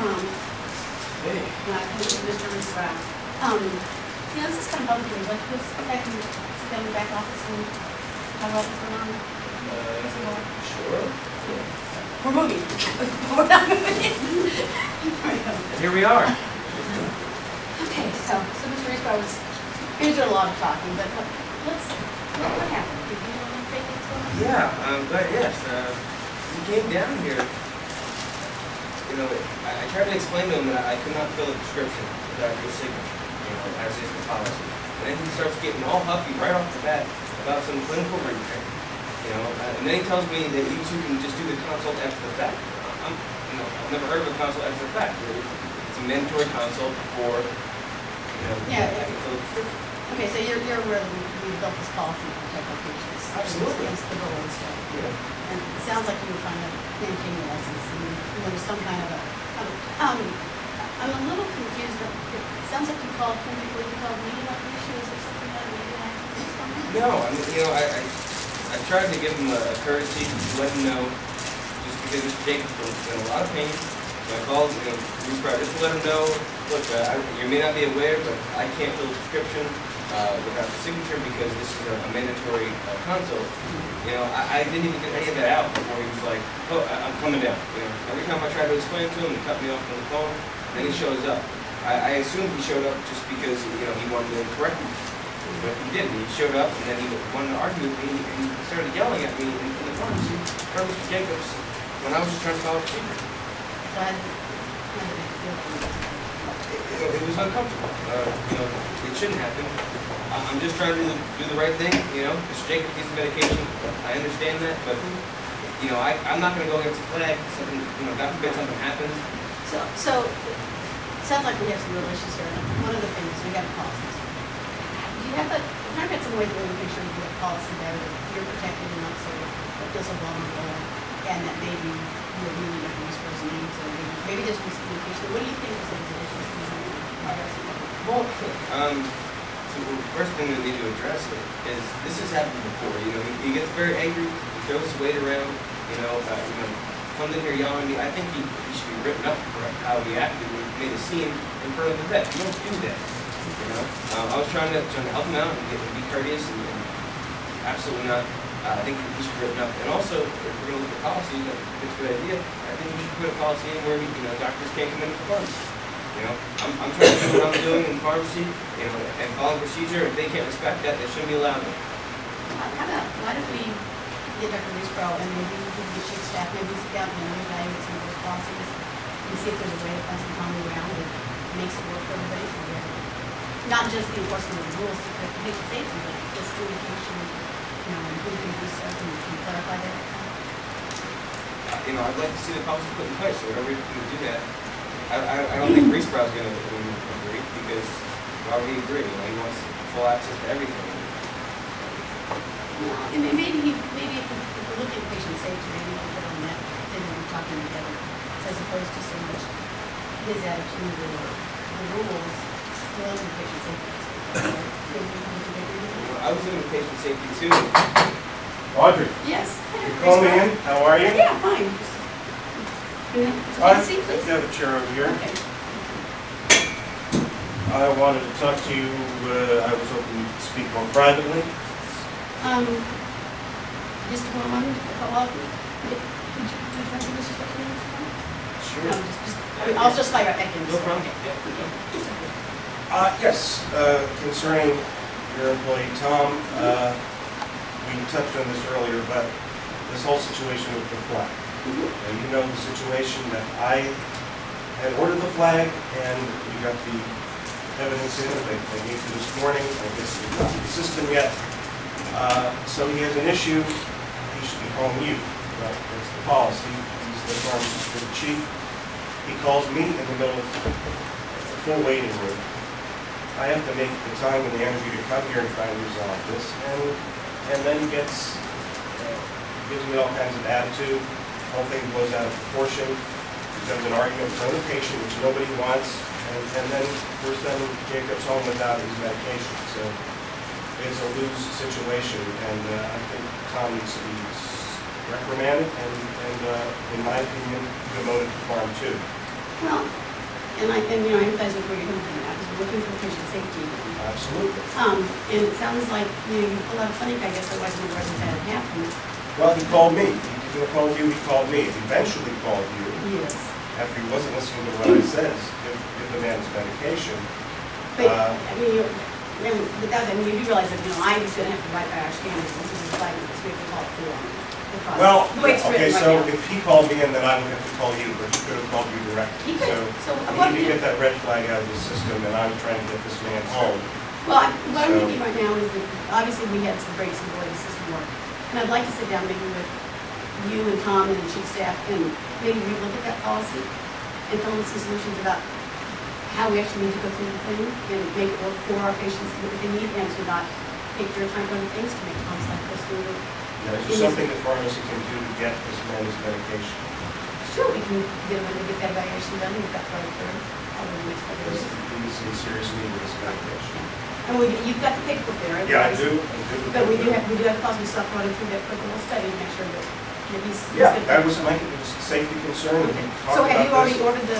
Tom. Hey. Mr. Risbrow. This is kind of bumpy. Like, just I can sit down in the back office and talk about what's going on. Sure. Yeah. We're moving. We're not moving. Here we are. Okay, so Mr. Risbrow was, he was doing a lot of talking, but what happened? Did you want to take it to us? Yeah, but yes, he came down here. You know, I tried to explain to him that I could not fill a prescription without your signature, you know, as is the policy. And then he starts getting all huffy right off the bat about some clinical repair, you know, and then he tells me that you two can just do the consult after the fact. I've never heard of a consult after the fact. It's a mandatory consult before, you know, I can fill a prescription. Okay, so you're aware that we built this policy to protect our patients. Absolutely. Against the goal and stuff. Yeah. And it sounds like you were trying to maintain your license, and there was some kind of a, I'm a little confused. It sounds like you called me about the issue. Is there something that maybe I can do something? No, I mean, you know, I tried to give him a courtesy to let him know, just because Mr. Jacobs was in a lot of pain. So I called, you know, just to let him know, look, you may not be aware, but I can't fill a prescription without the signature because this is a mandatory consult. You know, I didn't even get any of that out before he was like, oh, I'm coming down. You know, every time I tried to explain to him, he cut me off on the phone, and then he shows up. I assumed he showed up just because, you know, he wanted to correct me. But he didn't. He showed up, and then he wanted to argue with me, and he started yelling at me in the pharmacy in front of Mr. Jacobs when I was just trying to follow a procedure. It was uncomfortable. You know, it shouldn't happen. I'm just trying to do the right thing. You know, Mr. Jacobs needs medication. I understand that, but you know, I'm not going to go against the flag. Something, you know, God forbid something happens. So it sounds like we have some real issues here. One of the things we have policies. Do you have I'm trying to get some ways where we make sure we get a policy there that you're protected and not so vulnerable, and that maybe you're really looking at this person needs, or maybe there's miscommunication. What do you think is the difference between Well, so the first thing we need to address is this has happened before. You know, he gets very angry, he throws his weight around, you know, comes in here yelling at me. I think he should be written up for how he acted when he made a scene in front of the vet. You don't do that. You know, I was trying to help him out and be courteous, and absolutely not. I think he should be written up. And also, if we're going to look at policies, that's a good idea. I think we should put a policy in where doctors can't come into the pharmacy. You know, I'm trying to do what I'm doing in pharmacy, you know, and follow procedure. If they can't respect that, they shouldn't be allowed to. How about, why don't we get Dr. Risbrow and maybe we can get chief staff, maybe sit down and evaluate some of those policies and see if there's a way to find some common ground that makes it work for everybody. Not just the enforcement of the rules to protect patient safety, but this communication, you know, and who can do stuff and clarify that. You know, I'd like to see the policy put in place, so whatever you can do that. I don't think Risbrow's going to agree, because why would he agree? You know, he wants full access to everything. Well, and maybe if we're looking at patient safety, maybe we'll put on that thing that we're talking together, as opposed to so much his attitude or the rules related to patient safety. I was looking at patient safety too. Audrey. Yes. You're calling in. How are you? Yeah, fine. Have a chair over here. Okay. I wanted to talk to you. I was hoping to speak more privately. Just a moment. Follow up. Sure. No, I'll just fire back in. No problem. Yes, concerning your employee Tom, we touched on this earlier, but this whole situation with the flag. And you know the situation that I had ordered the flag, and we got the evidence in. They gave it this morning. I guess it's not in the system yet. So he has an issue. He should be calling you. But that's the policy. He's the pharmacist for the chief. He calls me in the middle of a full waiting room. I have to make the time and the energy to come here and try and resolve this, and then he gives me all kinds of attitude. The whole thing blows out of proportion. Becomes an argument in front of the patient, which nobody wants, and then we're sending Jacobs home without his medication. So it's a lose situation, and I think Tom needs to be reprimanded and in my opinion, demoted to Farm 2. Well, and I empathize with where you're coming from now, because we're looking for patient safety. Absolutely. And it sounds like, you pull out a funny, I guess, otherwise I'm going to that it happened. Well, he called me. He didn't call you, he called me. He eventually called you. Yes. After he wasn't listening to what I said, give the man his medication. But, without that, you do realize that, I was going to have to write by our standards, this is a flag, so we have to call it for Well, the way it's okay, written right so now. if he called me in, then I would have to call you, but he could have called you directly. He could. So we what need to we- get that red flag out of the system, and I'm trying to get this man home. Well, what I'm thinking right now is that, obviously, we had some breaks in the way the system worked. And I'd like to sit down maybe with you and Tom and the chief staff and maybe relook at that policy and come up with some solutions about how we actually need to go through the thing and make it work for our patients and what they need, and to not take their time on things to make Tom's life go smoother. Is there something the pharmacy can do to get this man his medication? Sure, we can get him to get that evaluation done, we've got Friday third, probably next couple of Because days. he's in serious need of this medication. And you've got the paperwork there, right? Yeah, I do. But we do have to possibly stop running through that quick little study and make sure that he's. Yeah, good. that was it was a safety concern. Okay. We So talked have you about already this. ordered the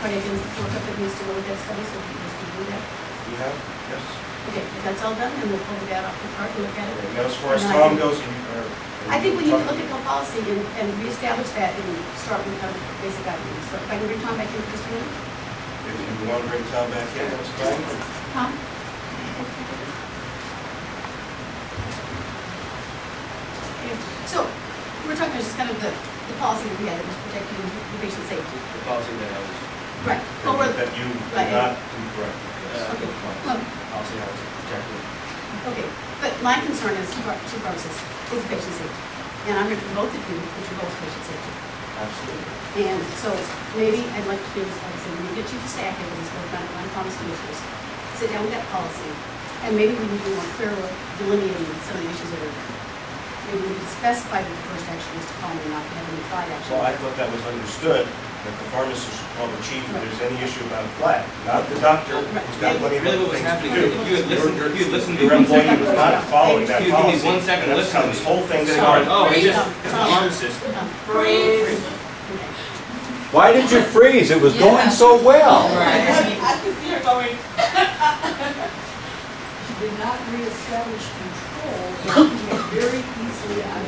cardiac workup that needs to go with that study, so we can just do that? You have? Yes. Okay, if that's all done, then we'll pull the data off the cart and look at it. And as far as And Tom I- goes, I think we need to look at the policy and reestablish that and start with our basic ideas. So if I can bring Tom back in for just a minute? if you want to bring Tom back in, that's fine. Tom? Okay. So, we're talking about just kind of the policy that we had that was protecting the patient safety. The policy that I was, Right. Well, we're, That you right, did not do correctly. Okay. Well, policy I was protecting. okay, but my concern as chief pharmacist is patient safety. And I'm here for both of you, which are both patient safety. Absolutely. And so maybe I'd like to do this, like I said, when we get chief of staff here with this work on non-pharmacy issues, sit down with that policy, and maybe we can be more clear with delineating some of the issues that are there. Maybe we can specify that the first action is to call me, not to have any implied action. Well, I thought that was understood, that the pharmacist should call the chief if there's any issue about a flag, not the doctor, who's got plenty of Really other what was things to happening, do. if you had listened to Your me 1 employee second. was not following that If you give me policy. 1 second, and that's listen how to this me. whole thing Instead of started. going, oh, it's just, Freeze. it's a pharmacist. Freeze. Why did you freeze? It was going so well. I can see her going. She did not reestablish control, and she had very easily out.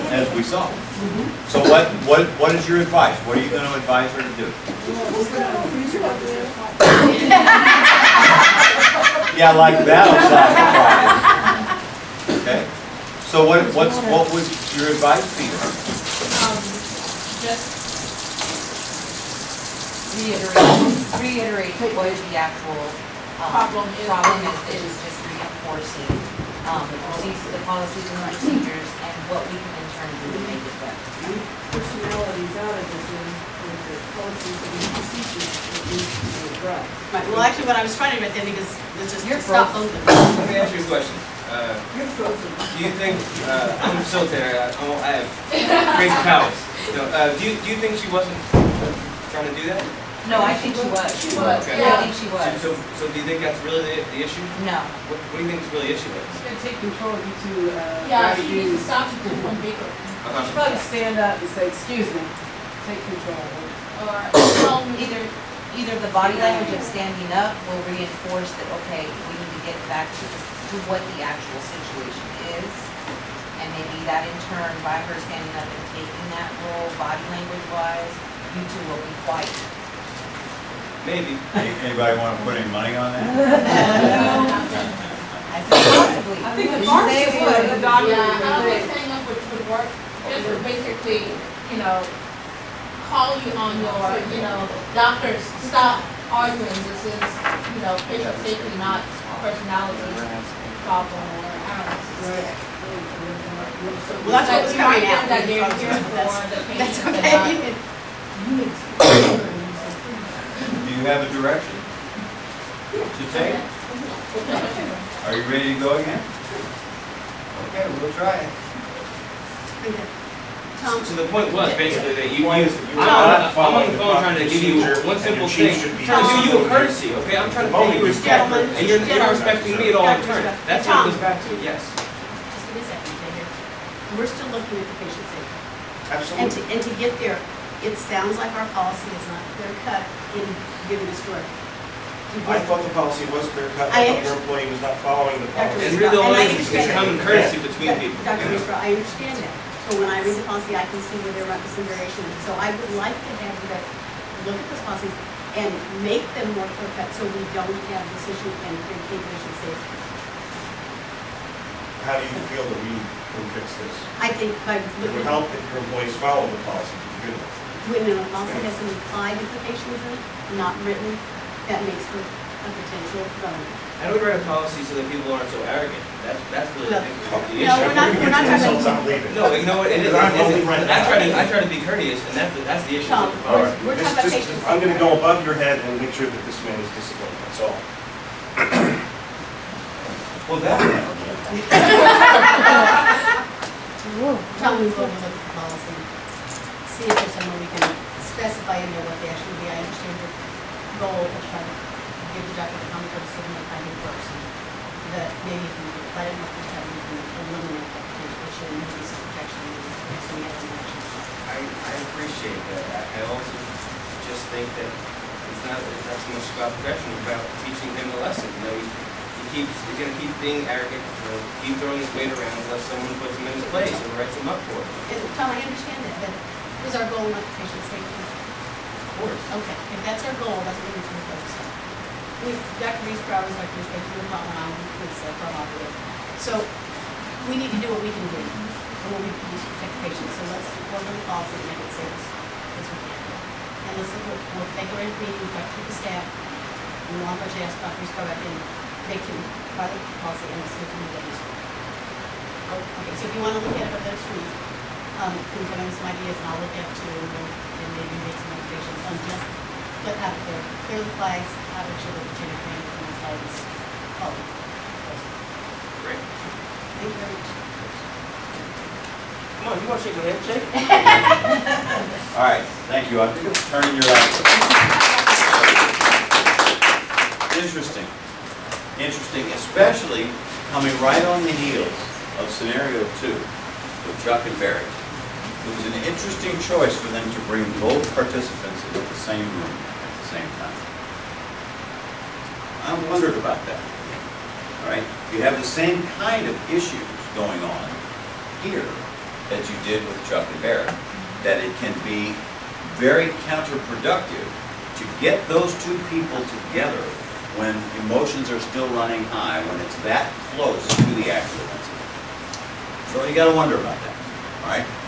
As we saw. So what is your advice? What are you going to advise her to do? Yeah, like that'll solve the problem. Okay. So what would your advice be? Just reiterate what the actual Problem is just reinforcing the procedures, the policies and procedures, and what we can in turn do to make it better. Personalities out of this is the policies and procedures that need to be addressed. Right, well, actually, what I was trying to get there, because let's just You're stop frozen. both of them. Let me ask you a question. You're frozen. Do you think, I'm a facilitator, I have crazy powers. Do you think she wasn't trying to do that? No, I think she was. She was, Okay. I think she was. So do you think that's really the issue? No. What do you think is really the issue is? She's going to take control of you to yeah, drive she you. needs to stop you from bigger. She should probably stand up and say, excuse me, take control. Or tell me Either the body language of standing up will reinforce that, okay, we need to get back to what the actual situation is. And maybe that in turn, by her standing up and taking that role, body language wise, you two will be quiet. Maybe. Anybody want to put any money on that? I think possibly. I think the Say pharmacist it would, would. the doctor Yeah, would. I was setting up would work, just to basically, call you on your, doctors, stop arguing, this is, patient safety, not personality problem, or, I don't know. Well, that's what was coming out. That they're here for the That's patient, okay. Do you have a direction to take? Are you ready to go again? Okay, we'll try it. Okay. Tom? So the point was basically that you, Point I'm is that you were not on the following the phone trying to give you procedure, one and simple your chief thing, should be trying to do you a following courtesy, okay? I'm trying to pay you respect, Gentlemen, and you're not gentlemen. respecting me at all in turn. Respect. That's what it goes back to, yes. Just give me a second, okay, here. We're still looking at the patient safety. And Absolutely. to get there, it sounds like our policy is not clear cut in giving us direction. I thought the policy was clear cut. I I thought your employee was not following the Dr. policy. And really, all And I it is understand common that. courtesy between people. Dr. you know. Risborough, I understand that. But when I read the policy, I can see where there might be some variation. So I would like to have you guys look at those policies and make them more clear cut so we don't have this issue and create patient safety. How do you feel that we can fix this? I think by It looking would at help if your employees follow the policy. Good. when a policy has some implied implications in it, not written, that makes for a potential problem. How do we write a policy so that people aren't so arrogant? That's really No. the No, issue. we're not Consultants, talking I'm leaving. No, you know what, it is, I'm only right now. I try to be courteous, and that's the issue. Tom, All right. we're talking about patient safety. I'm gonna go above your head and make sure that this man is disciplined, that's all. Well, that, Tom, we will look at the policy, see if there's somewhere we can specify in there what they actually be. I understand your goal of trying to give the doctor the common courtesy of finding first. That maybe if we let it up this time, we can eliminate that potential issue and maybe some protection and some other actions. I appreciate that. I also just think that it's not so much about protection, it's about teaching him a lesson. You know, he's gonna keep being arrogant, you know, keep throwing his weight around unless someone puts him in his place and writes him up for it. And Tom, I understand that, but is our goal not patient safety? Of course. Okay, if that's our goal, that's what we need to focus on. Dr. Risborough is Dr. Risborough, doing hot line, it's a farm operator. So we need to do what we can do, and what we can do to protect patients. So let's work on the policy and make it safe as we can. And let's, we'll take our meeting, we'll talk to the staff, and we'll actually ask Dr. Risborough back in, they can write a policy and see if we can get this. Okay, so if you want to look at it over next week, can come in with some ideas, and I'll look at it too, and maybe make some recommendations on just put out there, clear the flags, have a sure that the chain of command from the side is followed. Great. Thank you very much. Come on, you want to shake my hand? Shake. all right, thank you. I'm turning your light. Interesting. Interesting, especially coming right on the heels of scenario 2 with Chuck and Barry. It was an interesting choice for them to bring both participants into the same room at the same time. I wondered about that. All right, you have the same kind of issues going on here as you did with Chuck and Barry, that it can be very counterproductive to get those two people together when emotions are still running high, when it's that close to the actual incident. So you got to wonder about that, all right?